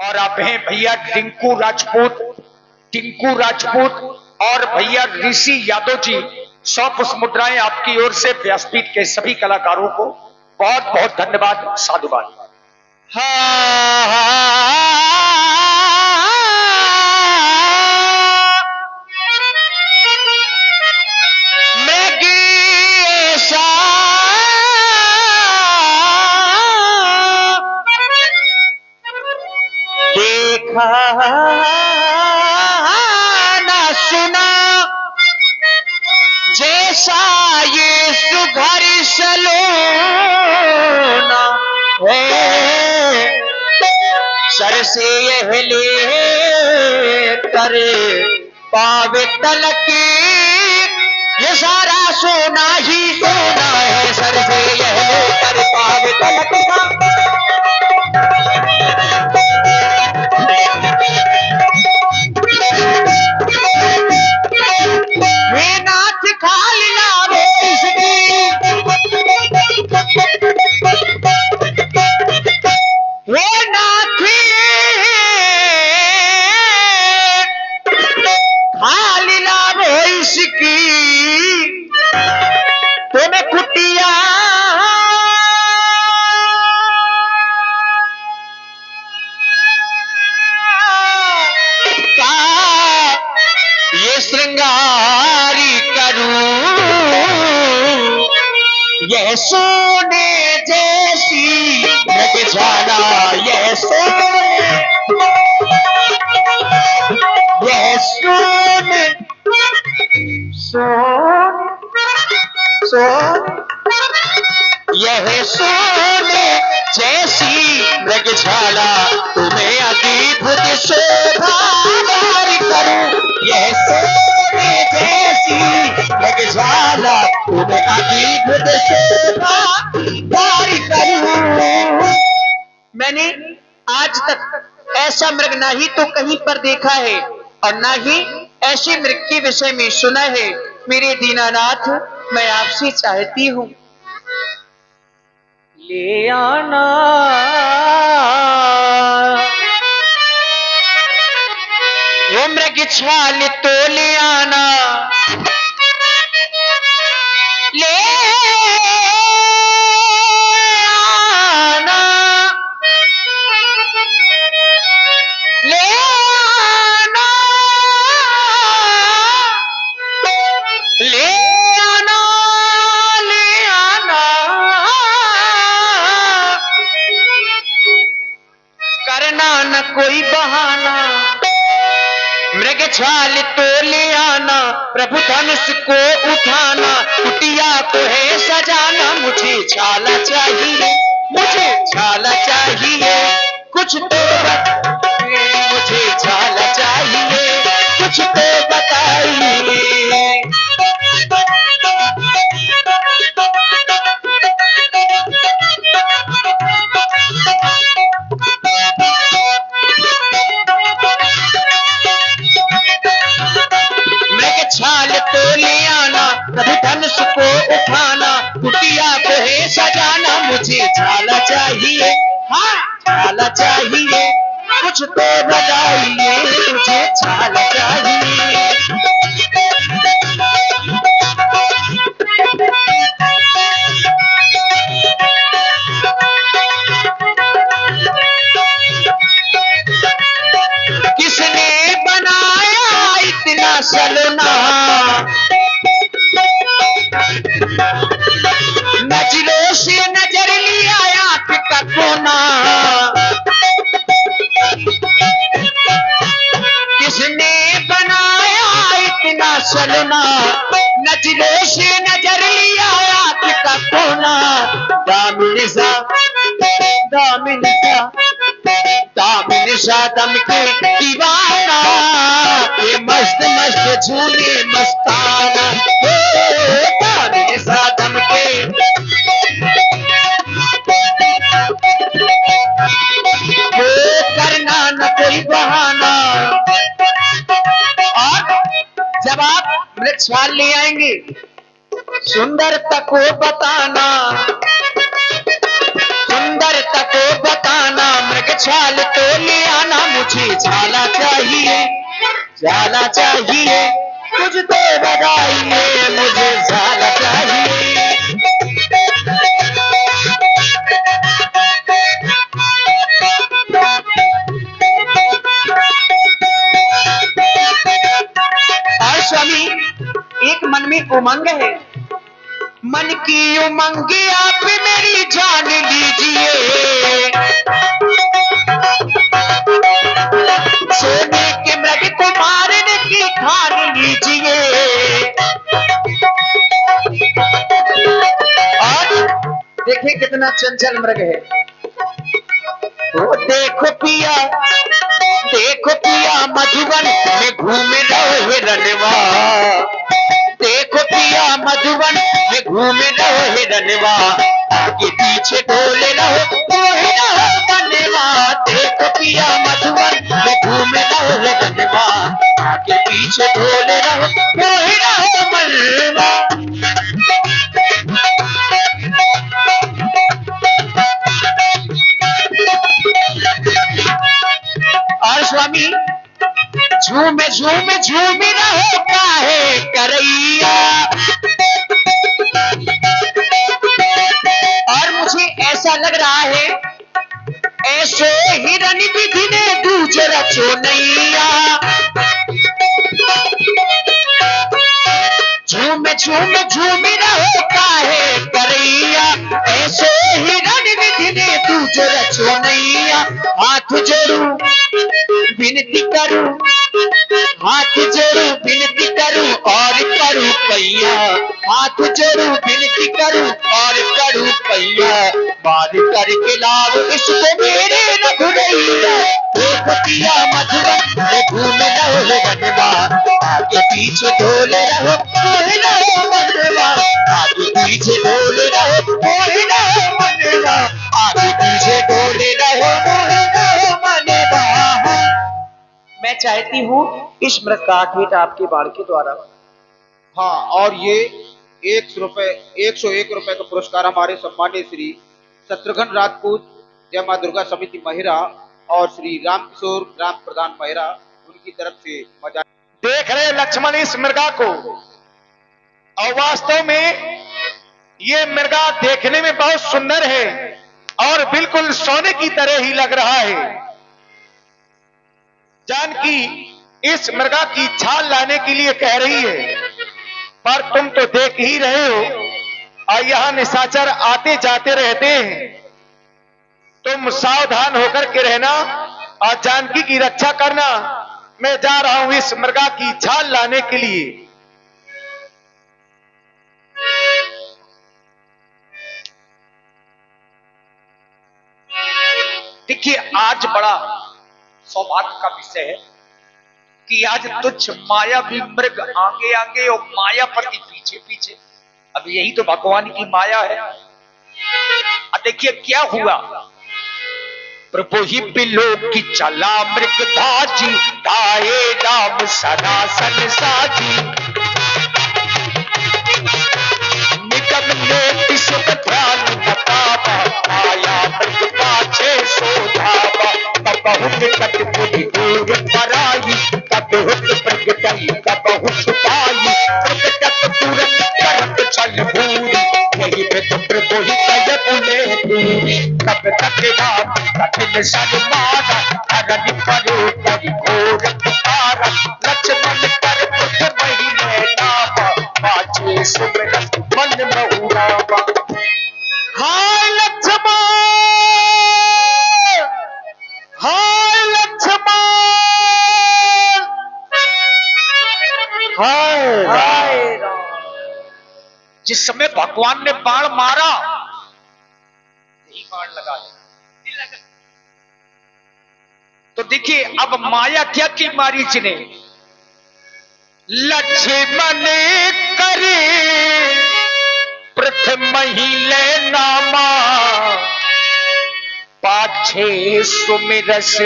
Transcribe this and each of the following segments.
और अब हैं भैया टिंकू राजपूत और भैया ऋषि यादव जी। 100 पुष्प मुद्राएं आपकी ओर से व्यासपीठ के सभी कलाकारों को बहुत बहुत धन्यवाद, साधुवाद। देखा ना सुना जैसा ये सुघर सलोना है, सर से यह ले कर पावे तलक ये सारा सोना ही सोना है, सर से यह ले कर पावे तलक श्रृंगारी करूं यह सोने जैसी मृगशाला, यह सोने यह सोने जैसी मृगशाला तुम्हें अद्भुत शोभा करूं, यह सोने जैसी मृगशाला तुम्हें अद्भुत शोभा करूं। मैंने आज तक ऐसा मृग ना ही तो कहीं पर देखा है और ना ही ऐसे मृग के विषय में सुना है। मेरे दीनानाथ, मैं आपसे चाहती हूं ले आना वो मृग छाल तो ले आना, ले आना, ले आना, ले आना, ले आना, करना न कोई बहाना, मृग छाल तो ले आना, प्रभु धनुष को उठाना, कुटिया को है सजाना, मुझे छाला चाहिए, मुझे छाला चाहिए, कुछ तो मुझे छाला चाहिए, कुछ तो बताइए। छाल तो ले आना, प्रभु धनुष को उठाना, कुटिया को है सजाना, मुझे छाला चाहिए, हाँ छाला चाहिए, कुछ तो बताइए, मुझे छाला चाहिए। किसने बनाया इतना सलोना, नजरों से नजर लिया आंख का कोना, किसने बनाया इतना सलोना, नजरों से नजर लिया आंख का कोना, दामिन सा दामिन सा दामिन सा दम के दीवाना, ये मस्त मस्त झूले मस्ताना, दामिन सा दम के वो करना न कोई बहाना। और जब आप मृग छाल ले आएंगे सुंदरता को बताना, सुंदरता को बताना, मृग छाल तो ले आना, ज्यादा चाहिए, कुछ तो बताइए मुझे ज्यादा चाहिए। और स्वामी एक मन में उमंग है, मन की उमंग आप मेरी जान लीजिए, सोने के मृग को मारने की ठान लीजिए। और देखिए कितना चंचल मृग है। तो देखो पिया मधुबन में घूमे रहो हिरनवा, देखो पिया मधुबन में घूमे रहो हिरनवा, आगे पीछे डोले रहो मोहे रहो मनवा। देखो पिया मधुबन में घूमे रहो हिरनवा, आगे पीछे डोले रहो मोहे रहो मनवा। और स्वामी झूमे झूमे झूमे रहो काहे करैया, और मुझे ऐसा लग रहा है ऐसे हिरन विधि ने दूज रचो नैया। झूमे झूमे झूमे रहो काहे करैया, ऐसे हिरन विधि ने दूज रचो नैया। हाथ जोड़ू विनती करूं, हाथ जोड़ू विनती करूं और करूं पैया, हाथ जोड़ू विनती करूं और करूं पैया, बार करके लाओ इसको मेरे रघुरैया। देखो पिया मधुबन में घूमे रहो हिरनवा, आगे पीछे डोले रहो मोहे रहो मनवा, आगे पीछे डोले रहो मोहे रहो मनवा, आगे पीछे डोले रहो मोहे रहो मनवा। मैं चाहती हूँ इस मृग का आठवीं आपके बाण के द्वारा। हाँ, और ये 101 रुपए का पुरस्कार हमारे सम्मानित श्री शत्रुघ्न राजपूत जय मां दुर्गा समिति महिरा और श्री रामकिशोर ग्राम प्रधान महिरा उनकी तरफ से मजा। देख रहे लक्ष्मण इस मृगा को, और वास्तव में ये मृगा देखने में बहुत सुंदर है और बिल्कुल सोने की तरह ही लग रहा है। जानकी इस मृगा की छाल लाने के लिए कह रही है, पर तुम तो देख ही रहे हो और यहां निशाचर आते जाते रहते हैं। तुम सावधान होकर के रहना और जानकी की रक्षा करना। मैं जा रहा हूं इस मृगा की छाल लाने के लिए। देखिए, आज बड़ा सौभाग्य का विषय है कि आज तुच्छ मायावी मृग आगे आगे और मायापति पीछे पीछे। अब यही तो भगवान की माया है। अब देखिए क्या हुआ। प्रभु ही बिलो की चला मृग धाजी, गाए राम सनासन साजी। निगम ने सुख ध्यान बतावा, आया मृग पाछे सोधावा। बहुत कट बुद्धि दूर पराई, कब हुक प्रगटई कब हुक पाई। प्रगटत तुरंत करत छल भूरी, यही मृग प्रभु ही कय बुले दूरी। कब तक राम कठिन सर मारा, हरन परो करि घोर पुकारा। लक्ष्मण कर पुत्र महीने नामा, पाछे सुमिरत मन बहुरावा। हाय लक्ष्मण, हाय लक्ष्मण, हाय राम। जिस समय भगवान ने बाण मारा, यही बाण लगा तो देखिए अब माया क्या की मारीच ने। लक्ष्मण करे प्रथम महीले नामा, पाछे सुमिरस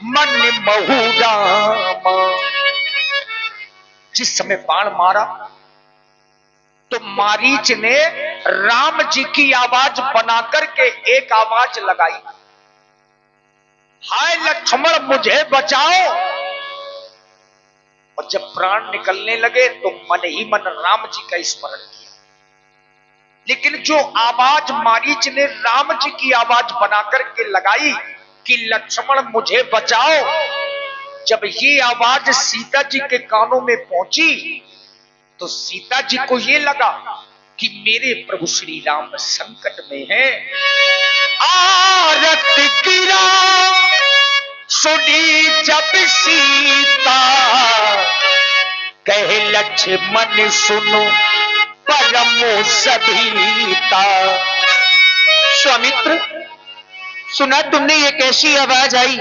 मन बहुरामा। जिस समय बाण मारा तो मारीच ने राम जी की आवाज बनाकर के एक आवाज लगाई, हाय लक्ष्मण मुझे बचाओ। और जब प्राण निकलने लगे तो मन ही मन राम जी का स्मरण किया। लेकिन जो आवाज मारीच ने राम जी की आवाज बनाकर के लगाई कि लक्ष्मण मुझे बचाओ, जब ये आवाज सीता जी के कानों में पहुंची तो सीता जी को ये लगा कि मेरे प्रभु श्री राम संकट में हैं। आरत गिरा सुनी जब सीता, कहे लक्ष्मण सुनो परमो सभीता। स्वामित्र, सुना तुमने ये कैसी आवाज आई?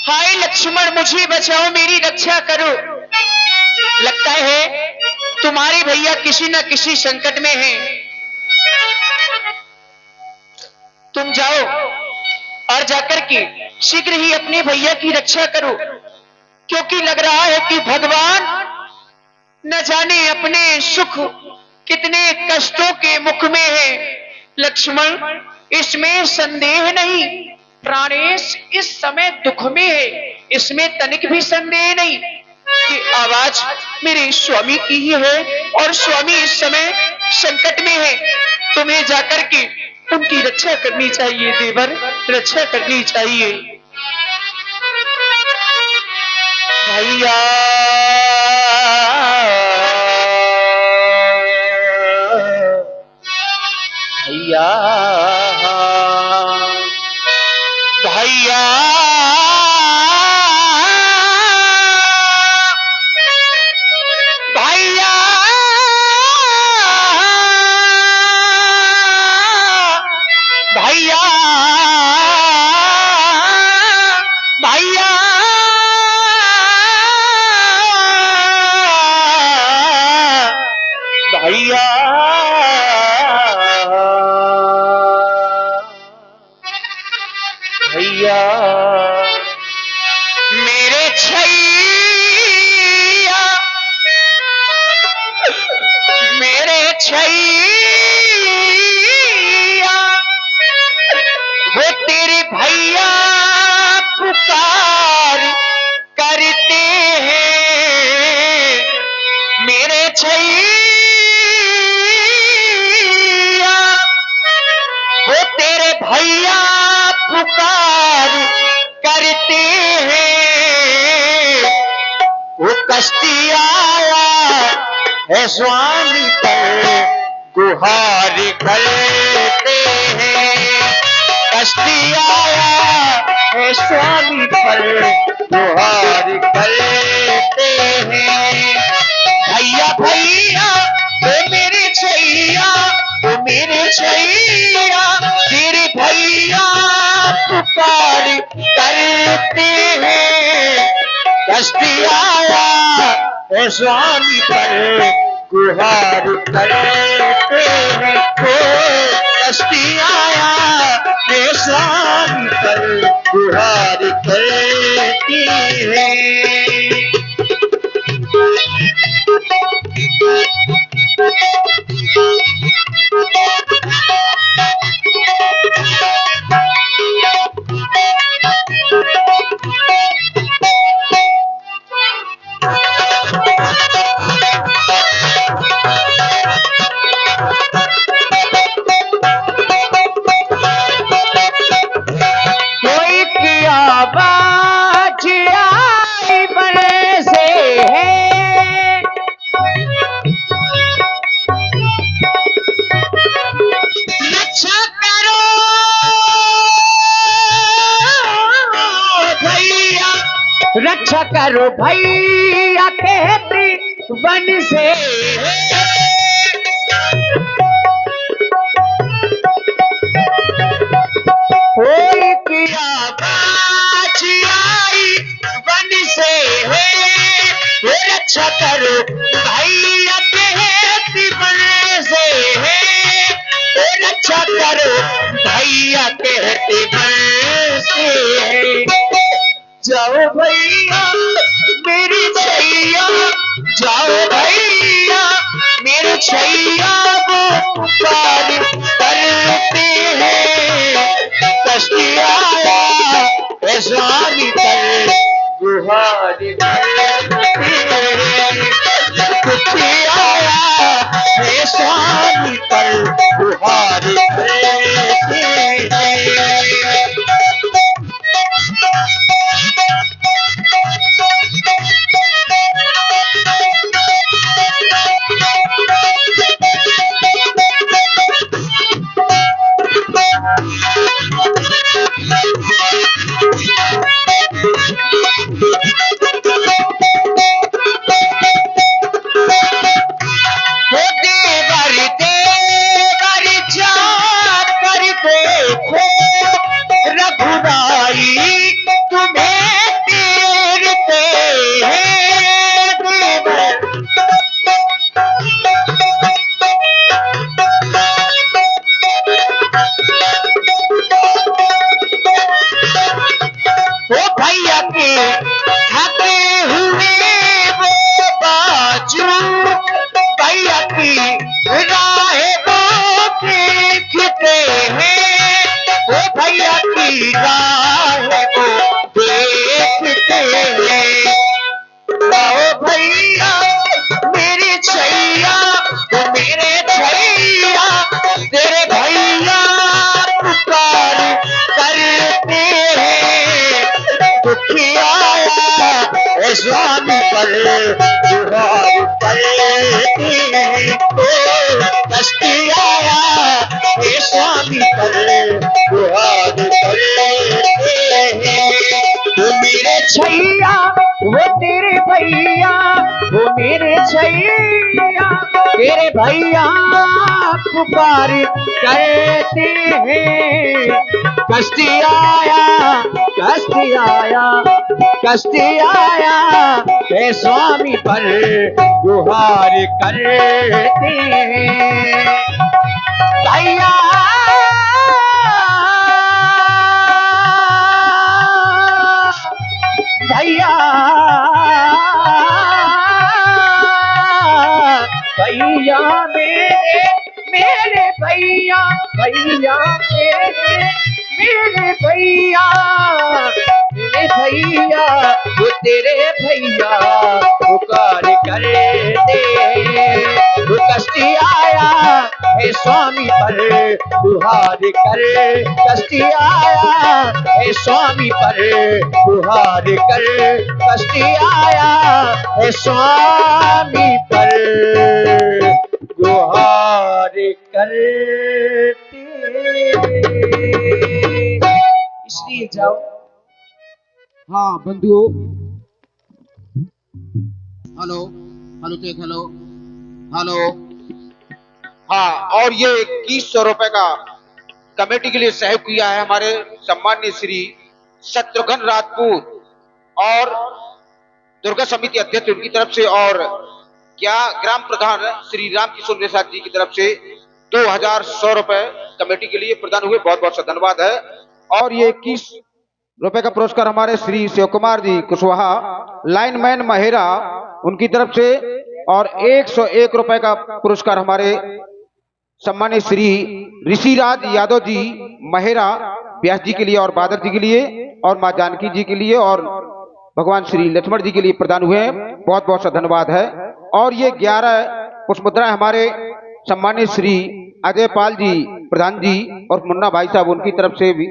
हाय लक्ष्मण मुझे बचाओ, मेरी रक्षा करो। लगता है तुम्हारे भैया किसी न किसी संकट में हैं। तुम जाओ और जाकर के शीघ्र ही अपने भैया की रक्षा करो, क्योंकि लग रहा है कि भगवान न जाने अपने सुख कितने कष्टों के मुख में है। लक्ष्मण, इसमें संदेह नहीं, प्राणेश इस समय दुख में है, इसमें तनिक भी संदेह नहीं कि आवाज मेरे स्वामी की ही है और स्वामी इस समय संकट में है। तुम्हें जाकर के उनकी रक्षा करनी चाहिए देवर, रक्षा करनी चाहिए। भैया भैया भैया भैया भैया भैया भैया भैया मेरे छैया, मेरे छैया, वो तेरे भैया पुकार करते हैं। मेरे छैया, वो तेरे भैया पुकार करते हैं। वो कश्ती आया है स्वामी पर गुहार करते हैं। कश्ती आया है स्वामी पर गुहार करते हैं। भैया भैया वो मेरे छैया, वो मेरे छैया, तेरे भैया पुकार करते हैं। कश्ती आया है स्वामी पर गुहार करते हैं। ओ कश्ती आया है स्वामी पर गुहार करते हैं। कोई की आवाज आई बड़े से है, रक्षा करो भैया, रक्षा करो भैया कहती वन से है। कोई की आवाज आई वन से है, वो रक्षा करो भैया कहती वन से है। वो रक्षा करो भैया कहती वन से है। जाओ भैया मेरी छैया, जाओ भैया मेरे छैया, वो पुकार करते हैं। कश्ती आया है स्वामी पर गुहार दुखी आया है स्वामी पर गुहार करती है। स्वामी पर गुहार करती है। कष्टी आया हे स्वामी पर गुहार करते हैं। वो मेरे छैया वो तेरे भैया, वो मेरे छैया तेरे भैया पुकार करते हैं। कष्टी आया कष्टी आया कष्टी आया हे स्वामी पर गुहार करते हैं। भैया भैया भैया मेरे भैया भैया मेरे भैया मेरे भैया वो तेरे भैया पुकार करते वो कष्टी आया हे स्वामी पर गुहार कर। कष्टी आया हे स्वामी पर गुहार कर। कष्टी आया हे स्वामी पर गुहार करते। इसलिए जाओ। हाँ बंधुओं, hello hello check hello hello. हाँ, और ये 2100 रुपए का कमेटी के लिए सहयोग किया है हमारे सम्माननीय श्री शत्रुघ्न राजपूत और दुर्गा समिति अध्यक्ष उनकी तरफ से, और क्या ग्राम प्रधान श्री रामकिशोर प्रसाद जी की तरफ से 2100 रुपए कमेटी के लिए प्रदान हुए। बहुत बहुत धन्यवाद है। और ये 21 रुपए का पुरस्कार हमारे श्री शिव कुमार जी कुशवाहा लाइनमैन महिरा उनकी तरफ से, और 101 रुपए का पुरस्कार हमारे सम्मानित श्री ऋषिराज यादव जी महिरा व्यास जी के लिए और बादर जी के लिए और मां जानकी जी के लिए और भगवान श्री लक्ष्मण जी के लिए प्रदान हुए हैं। बहुत बहुत धन्यवाद है। और ये 11 पुष्पमुद्राएं हमारे सम्मानित श्री अजय पाल जी प्रधान जी और मुन्ना भाई साहब उनकी तरफ से भी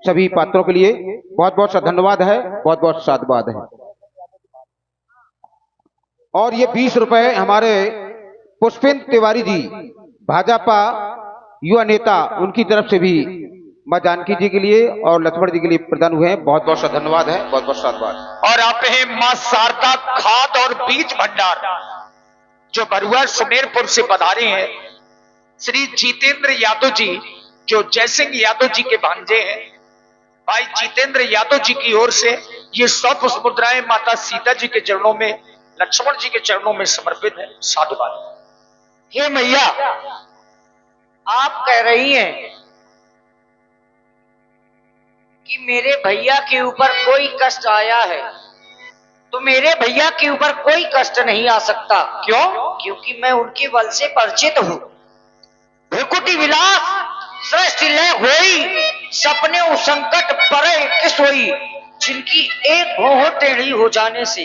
सभी पात्रों के लिए बहुत बहुत धन्यवाद है। बहुत बहुत साधुवाद है। और ये 20 रुपए हमारे पुष्पेंद्र तिवारी जी भाजपा युवा नेता उनकी तरफ से भी मां जानकी जी के लिए और लक्ष्मण जी के लिए प्रदान हुए हैं। बहुत बहुत धन्यवाद है। बहुत बहुत साधुवाद। और आप हैं मां शारदा खाद और बीज भंडार जो बरुआ सुमेरपुर से पधारे हैं। श्री जितेंद्र यादव जी जो जयसिंह यादव जी के भांजे हैं। भाई जितेंद्र यादव जी की ओर से ये 100 पुष्पमुद्राएं माता सीता जी के चरणों में, लक्ष्मण जी के चरणों में समर्पित है। साधुवाद। हे मैया, आप कह रही हैं कि मेरे भैया के ऊपर कोई कष्ट आया है, तो मेरे भैया के ऊपर कोई कष्ट नहीं आ सकता। क्यों? क्योंकि मैं उनके बल से परिचित हूं। भृकुटी विलास सृष्टि लय होई सपने उ संकट परे किस होई, जिनकी एक भौं टेढ़ी हो जाने से।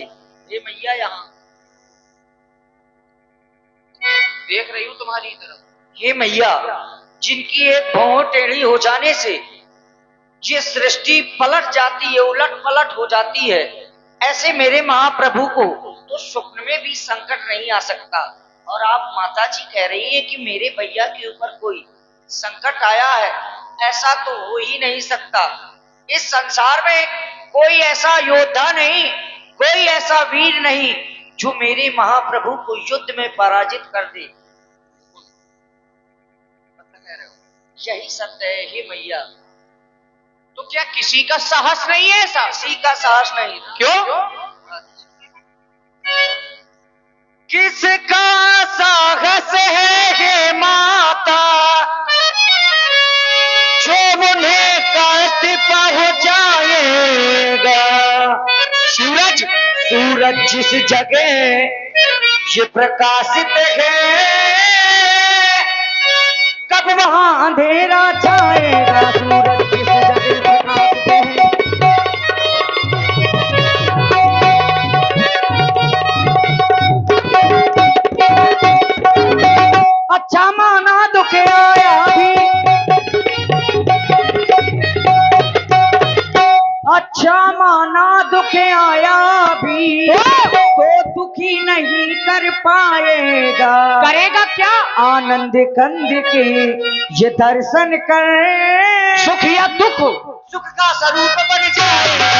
ये मैया यहाँ देख रही हूँ तुम्हारी तरफ। हे मैया, जिनकी एक भौं टेढ़ी हो जाने से ये सृष्टि पलट जाती है, उलट पलट हो जाती है, ऐसे मेरे महाप्रभु को तो स्वप्न में भी संकट नहीं आ सकता। और आप माता जी कह रही है कि मेरे भैया के ऊपर कोई संकट आया है, ऐसा तो हो ही नहीं सकता। इस संसार में कोई ऐसा योद्धा नहीं, कोई ऐसा वीर नहीं जो मेरे महाप्रभु को युद्ध में पराजित कर दे। यही सत्य है हे मैया। तो क्या किसी का साहस नहीं है ऐसा? किसी का साहस नहीं। क्यों? किसका साहस है हे माता, जो उन्हें कष्ट पहुंचाएगा। सूरज सूरज जिस जगह ये प्रकाशित है, कब वहां अंधेरा छाएगा। सूरज जिस जगह प्रकाशित है। अच्छा माना दुख आया भी, अच्छा माना दुख आया भी, तो दुखी नहीं कर पाएगा। करेगा क्या? आनंद कंद के ये दर्शन कर सुख या दुख? सुख का स्वरूप बन जाएगा।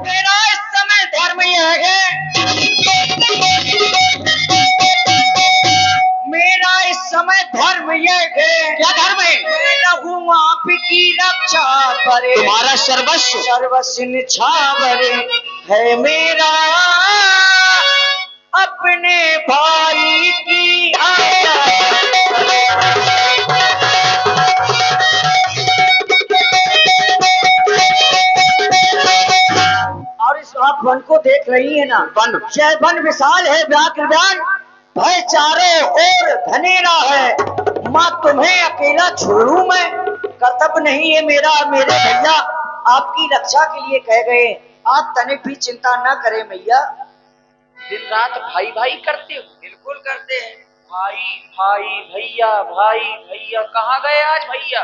मेरा इस समय धर्म यह है, मेरा इस समय धर्म यह है। क्या धर्म है? मैं रहूं आपकी रक्षा करे। तुम्हारा सर्वस्व सर्वस्व निछावर है मेरा, अपने भाई की आशा। और इस आप वन को देख रही है ना, वन। यह वन विशाल है, व्याघ्र व्यान भय चारों ओर घनेरा है। माँ तुम्हें अकेला छोड़ूं मैं, कर्तव्य नहीं है मेरा। मेरे भैया आपकी रक्षा के लिए कह गए, आप तनिक भी चिंता न करें मैया। दिन रात भाई भाई करते हो? बिल्कुल करते हैं। भाई भाई भैया, भाई भैया। कहाँ गए आज भैया?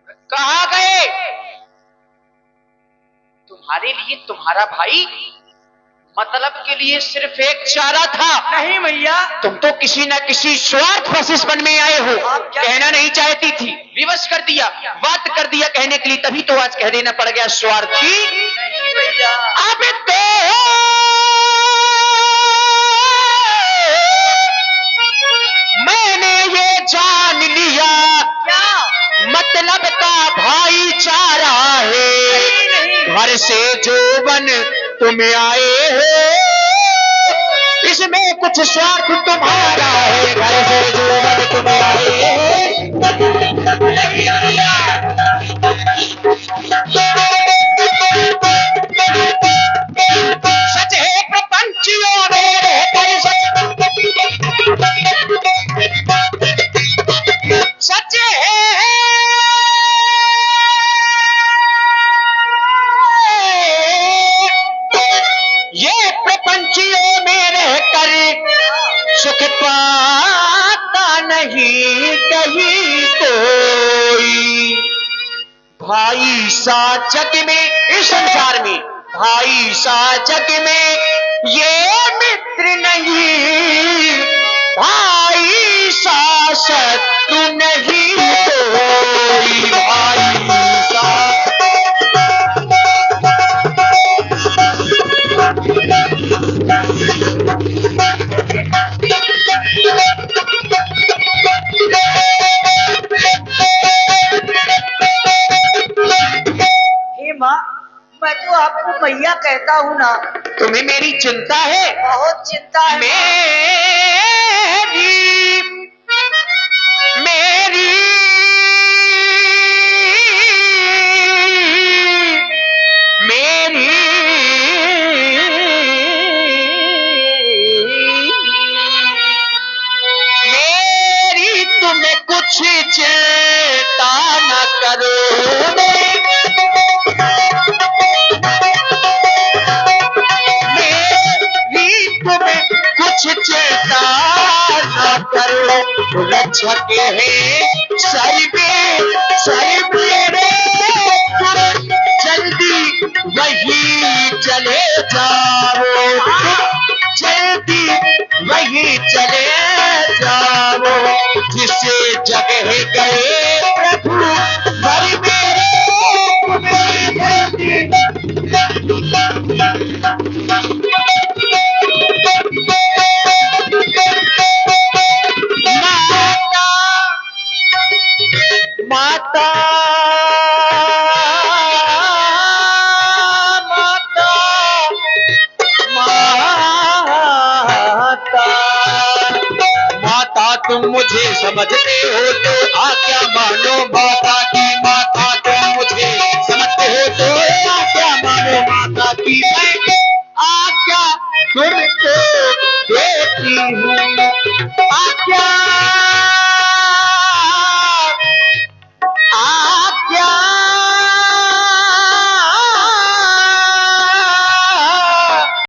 कहाँ गए? तुम्हारे लिए तुम्हारा भाई मतलब के लिए सिर्फ एक चारा था। नहीं मैया, तुम तो किसी न किसी स्वार्थ बसिस बन में आए हो। आप क्या- कहना नहीं चाहती थी, विवश कर दिया, बात कर दिया कहने के लिए, तभी तो आज कह देना पड़ गया स्वार्थी। नहीं भैया। अब तो मैंने ये जान लिया, क्या? मतलब का भाईचारा है। घर से जो बन तुम आए हो, इसमें कुछ स्वार्थ तुम्हारा है। घर से जो बन तुम आए सच है प्रपंचियों में रहकर सच है। ये प्रपंचियों में रहकर सुख पाता नहीं कहीं कोई। भाई सा जग में, इस संसार में भाई सा जग में ये मित्र नहीं, भाई सा शत्रु नहीं कोई। भाई सा हे माँ, मैं तो आपको मैया कहता हूँ ना। तुम्हें मेरी चिंता है? बहुत चिंता है। मेरी मेरी मेरी कुछ चिंता न करो, मेरी तुम्हें कुछ चिंता न करो, रक्षक है सर मेरे, तुम जल्दी वही चले जाओ, जल्दी वही चले जाओ, जिसे जगह गए प्रभु भर मेरे, माता माता माता माता तुम मुझे समझते हो तो आज्ञा मानो माता की, माता तुम मुझे समझते हो तो आज्ञा मानो माता की, मैं आज्ञा तुमको देती हूँ,